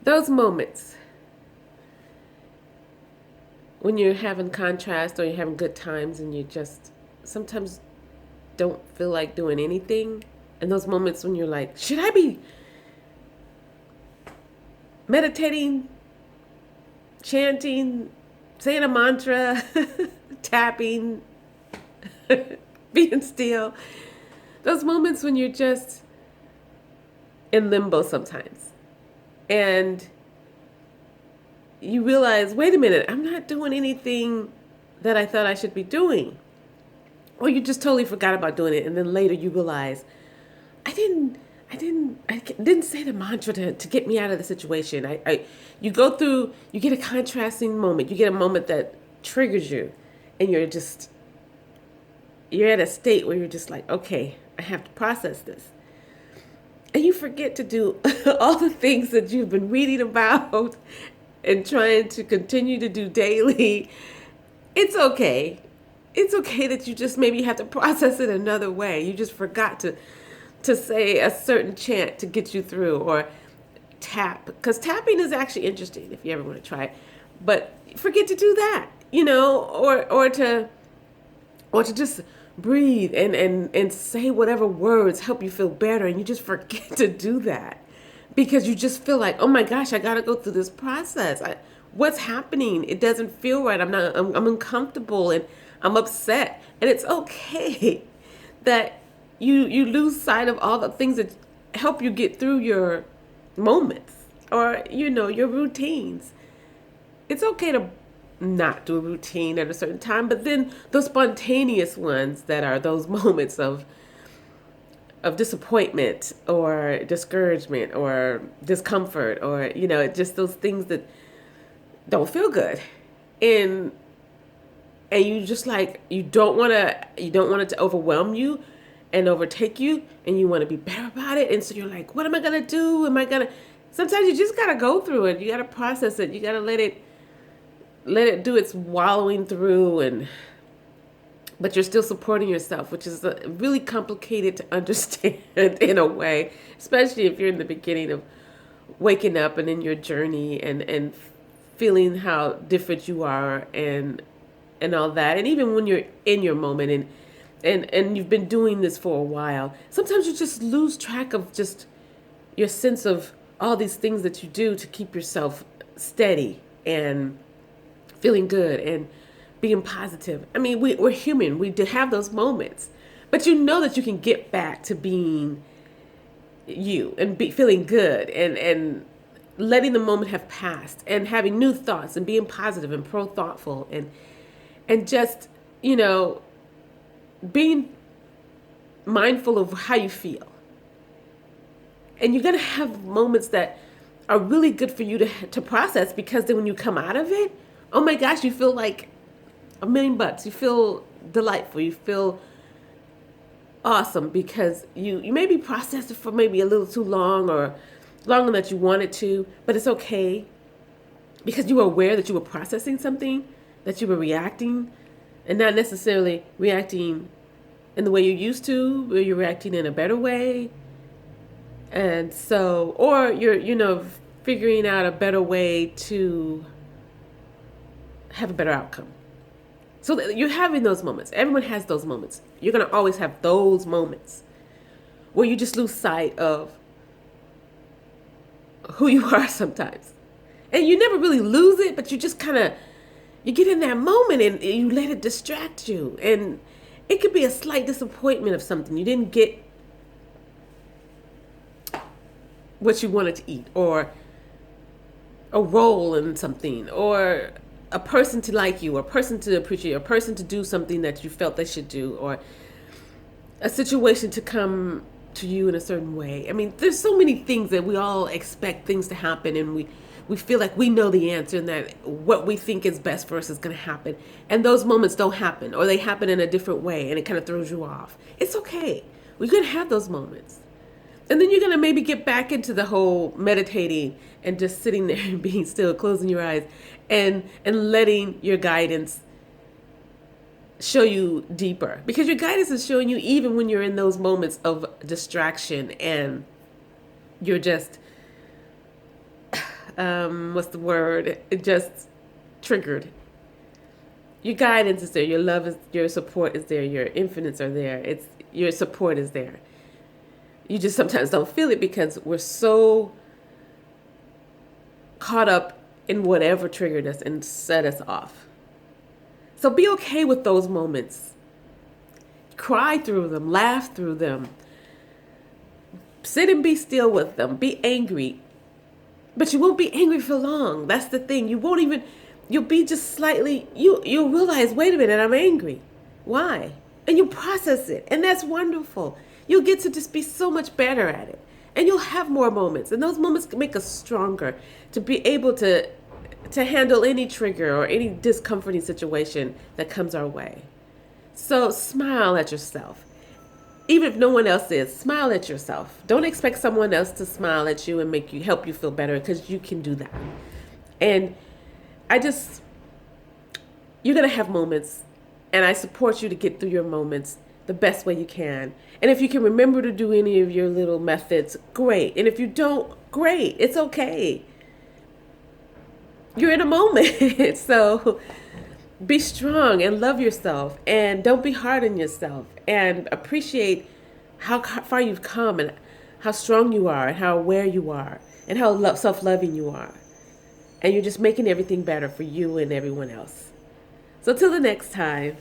Those moments when you're having contrast or you're having good times and you just sometimes don't feel like doing anything. And those moments when you're like, should I be meditating, chanting, saying a mantra, tapping, being still? Those moments when you're just in limbo sometimes. And you realize, wait a minute, I'm not doing anything that I thought I should be doing. Or you just totally forgot about doing it. And then later you realize, I didn't say the mantra to get me out of the situation. You go through, you get a contrasting moment. You get a moment that triggers you. And you're at a state where you're just like, okay, I have to process this. And you forget to do all the things that you've been reading about and trying to continue to do daily. It's okay. It's okay that you just maybe have to process it another way. You just forgot to say a certain chant to get you through, or tap, because tapping is actually interesting if you ever want to try it. But forget to do that, or to just breathe and say whatever words help you feel better, and you just forget to do that because you just feel like, oh my gosh, I got to go through this process. What's happening? It doesn't feel right. I'm uncomfortable and I'm upset. And it's okay that you lose sight of all the things that help you get through your moments, or your routines. It's okay to not do a routine at a certain time, but then those spontaneous ones that are those moments of disappointment or discouragement or discomfort, or just those things that don't feel good, and you just like you don't want it to overwhelm you and overtake you, and you want to be better about it. And so you're like, what am I gonna do? Sometimes you just gotta go through it. You gotta process it. You gotta let it do its wallowing through, but you're still supporting yourself, which is really complicated to understand in a way, especially if you're in the beginning of waking up and in your journey and feeling how different you are and all that. And even when you're in your moment and you've been doing this for a while, sometimes you just lose track of just your sense of all these things that you do to keep yourself steady and feeling good and being positive. I mean, we're human. We have those moments, but you know that you can get back to being you and feeling good and letting the moment have passed and having new thoughts and being positive and pro-thoughtful and just, being mindful of how you feel. And you're going to have moments that are really good for you to process, because then when you come out of it, oh my gosh, you feel like $1,000,000. You feel delightful. You feel awesome because you maybe processed it for maybe a little too long or longer than you wanted to, but it's okay because you were aware that you were processing something, that you were reacting, and not necessarily reacting in the way you used to, where you're reacting in a better way. And so, or you're, figuring out a better way to have a better outcome. So you're having those moments. Everyone has those moments. You're going to always have those moments where you just lose sight of who you are sometimes. And you never really lose it, but you just you get in that moment and you let it distract you. And it could be a slight disappointment of something. You didn't get what you wanted to eat, or a role in something, or a person to like you, or a person to appreciate, or a person to do something that you felt they should do, or a situation to come to you in a certain way. I mean, there's so many things that we all expect things to happen, and we feel like we know the answer and that what we think is best for us is going to happen. And those moments don't happen, or they happen in a different way, and it kind of throws you off. It's okay. We're going to have those moments. And then you're going to maybe get back into the whole meditating and just sitting there and being still, closing your eyes and letting your guidance show you deeper. Because your guidance is showing you even when you're in those moments of distraction and you're just what's the word? It just triggered. Your guidance is there. Your love is, your support is there. Your infinites are there. It's your support is there. You just sometimes don't feel it because we're so caught up in whatever triggered us and set us off. So be okay with those moments. Cry through them, laugh through them. Sit and be still with them. Be angry. But you won't be angry for long. That's the thing. You won't even, you'll be just slightly, you'll realize, wait a minute, I'm angry. Why? And you process it. And that's wonderful. You'll get to just be so much better at it. And you'll have more moments. And those moments can make us stronger to be able to handle any trigger or any discomforting situation that comes our way. So smile at yourself. Even if no one else is, smile at yourself. Don't expect someone else to smile at you and help you feel better, because you can do that. And you're going to have moments, and I support you to get through your moments the best way you can. And if you can remember to do any of your little methods, great. And if you don't, great. It's okay. You're in a moment. So be strong and love yourself, and don't be hard on yourself, and appreciate how far you've come and how strong you are and how aware you are and how self-loving you are. And you're just making everything better for you and everyone else. So till the next time.